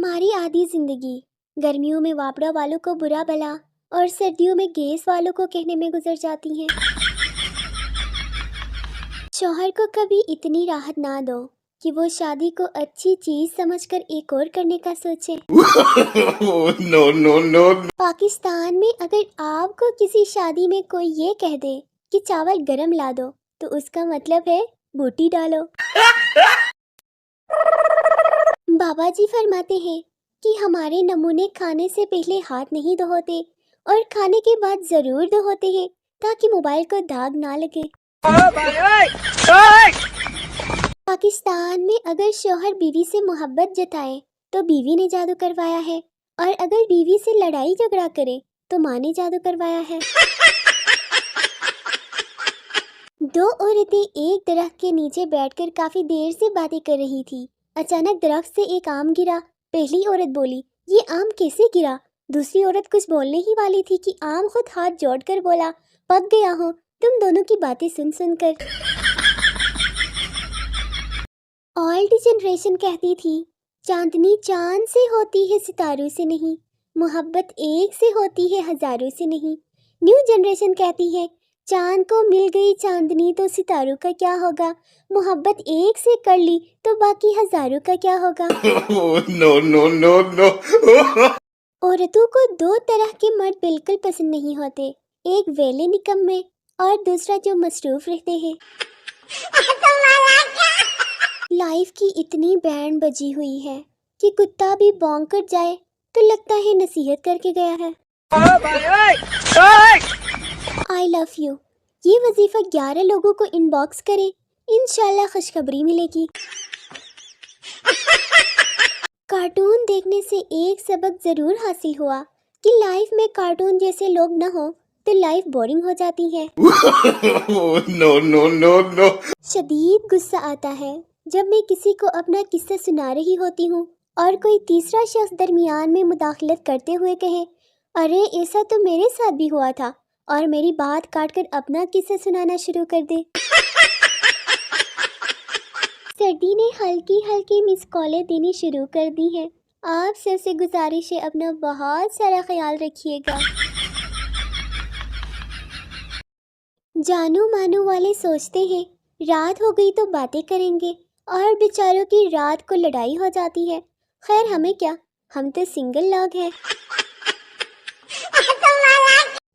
हमारी आधी जिंदगी गर्मियों में वापड़ा वालों को बुरा भला और सर्दियों में गैस वालों को कहने में गुजर जाती है। शौहर को कभी इतनी राहत ना दो कि वो शादी को अच्छी चीज समझकर एक और करने का सोचे। No, no, no. पाकिस्तान में अगर आपको किसी शादी में कोई ये कह दे कि चावल गरम ला दो तो उसका मतलब है बूटी डालो। बाबा जी फरमाते हैं कि हमारे नमूने खाने से पहले हाथ नहीं धोते और खाने के बाद ज़रूर धोते हैं ताकि मोबाइल को दाग ना लगे। पाकिस्तान में अगर शौहर बीवी से मोहब्बत जताए तो बीवी ने जादू करवाया है और अगर बीवी से लड़ाई झगड़ा करे तो माँ ने जादू करवाया है। दो औरतें एक दरख्त के नीचे बैठकर काफी देर से बातें कर रही थी। अचानक दरख्त से एक आम गिरा। पहली औरत बोली, ये आम कैसे गिरा? दूसरी औरत कुछ बोलने ही वाली थी कि आम खुद हाथ जोड़कर बोला, पक गया हूँ तुम दोनों की बातें सुन सुन कर। ओल्ड जनरेशन कहती थी, चांदनी चांद से होती है सितारों से नहीं, मोहब्बत एक से होती है हजारों से नहीं। न्यू जनरेशन कहती है, चांद को मिल गई चांदनी तो सितारों का क्या होगा, मोहब्बत एक से कर ली तो बाकी हजारों का क्या होगा। No, no, no, no. औरतों को दो तरह के मर्द बिल्कुल पसंद नहीं होते, एक वेले निकम्मे और दूसरा जो मसरूफ रहते हैं। लाइफ की इतनी बैंड बजी हुई है कि कुत्ता भी भौंक कर जाए तो लगता है नसीहत करके गया है। आई लव यू ये वजीफा 11 लोगों को इनबॉक्स करें, इंशाल्लाह खुशखबरी मिलेगी। कार्टून देखने से एक सबक ज़रूर हासिल हुआ कि लाइफ में कार्टून जैसे लोग न हो तो लाइफ बोरिंग हो जाती है। No, no, no, no. शदीद गुस्सा आता है जब मैं किसी को अपना किस्सा सुना रही होती हूँ और कोई तीसरा शख्स दरमियान में मुदाखलत करते हुए कहे, अरे ऐसा तो मेरे साथ भी हुआ था, और मेरी बात काटकर अपना किस्सा सुनाना शुरू कर दे। सर्दी ने हल्की हल्की मिस कॉलें देनी शुरू कर दी हैं। आप सबसे गुजारिश है अपना बहुत सारा ख्याल रखिएगा। जानू मानू वाले सोचते हैं रात हो गई तो बातें करेंगे और बेचारों की रात को लड़ाई हो जाती है। खैर हमें क्या, हम तो सिंगल लोग हैं।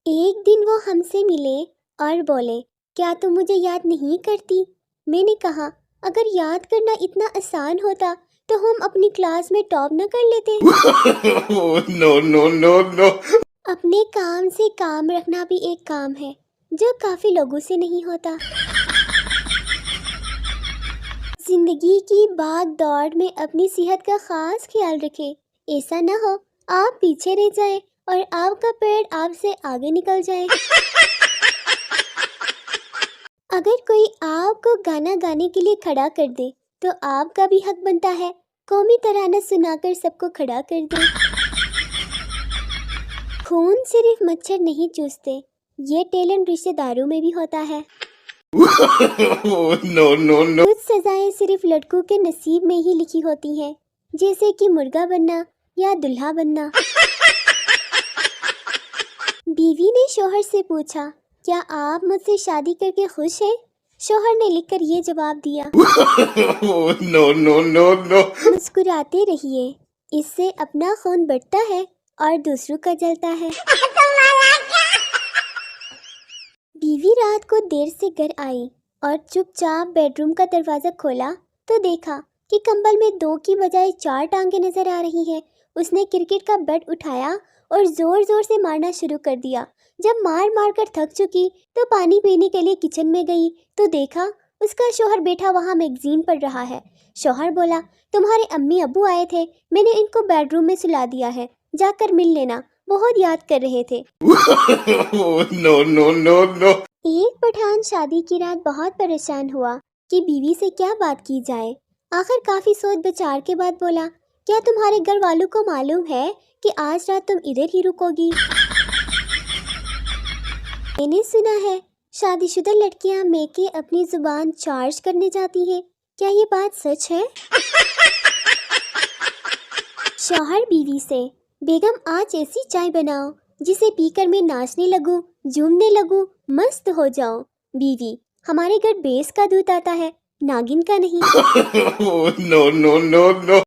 एक दिन वो हमसे मिले और बोले, क्या तुम मुझे याद नहीं करती? मैंने कहा, अगर याद करना इतना आसान होता तो हम अपनी क्लास में टॉप न कर लेते। No, no, no, no. अपने काम से काम रखना भी एक काम है जो काफी लोगों से नहीं होता। जिंदगी की भाग दौड़ में अपनी सेहत का खास ख्याल रखें, ऐसा ना हो आप पीछे रह जाएं और आपका पेड़ आपसे आगे निकल जाए। अगर कोई आपको गाना गाने के लिए खड़ा कर दे तो आपका भी हक बनता है कौमी तराना सुनाकर सबको खड़ा कर दे। खून सिर्फ मच्छर नहीं चूसते, ये टैलेंट रिश्तेदारों में भी होता है। No, no, no. कुछ सजाएं सिर्फ लड़कों के नसीब में ही लिखी होती हैं, जैसे कि मुर्गा बनना या दुल्हा बनना। बीवी ने शौहर से पूछा, क्या आप मुझसे शादी करके खुश हैं? शौहर ने लिखकर ये जवाब दिया, No, no, no, no. मुस्कुराते रहिए, इससे अपना खून बढ़ता है और दूसरों का जलता है। बीवी रात को देर से घर आई और चुपचाप बेडरूम का दरवाज़ा खोला तो देखा कि कंबल में 2 की बजाय 4 टांगे नजर आ रही हैं। उसने क्रिकेट का बैट उठाया और ज़ोर ज़ोर से मारना शुरू कर दिया। जब मार मार कर थक चुकी तो पानी पीने के लिए किचन में गई तो देखा उसका शौहर बैठा वहाँ मैगजीन पढ़ रहा है। शौहर बोला, तुम्हारे अम्मी अब्बू आए थे, मैंने इनको बेडरूम में सुला दिया है, जाकर मिल लेना, बहुत याद कर रहे थे। No, no, no, no. एक पठान शादी की रात बहुत परेशान हुआ कि बीवी से क्या बात की जाए। आखिर काफी सोच विचार के बाद बोला, क्या तुम्हारे घर वालों को मालूम है कि आज रात तुम इधर ही रुकोगी? मैंने सुना है शादीशुदा लड़कियां मैके अपनी जुबान चार्ज करने जाती हैं, क्या ये बात सच है? شوہر بیوی سے، بیگم آج ایسی چائے بناؤ جسے پی کر میں ناچنے لگوں، جھومنے لگوں، مست ہو جاؤں۔ بیوی، ہمارے گھر بیس کا دودھ آتا ہے، ناگن کا نہیں۔ No, no, no, no.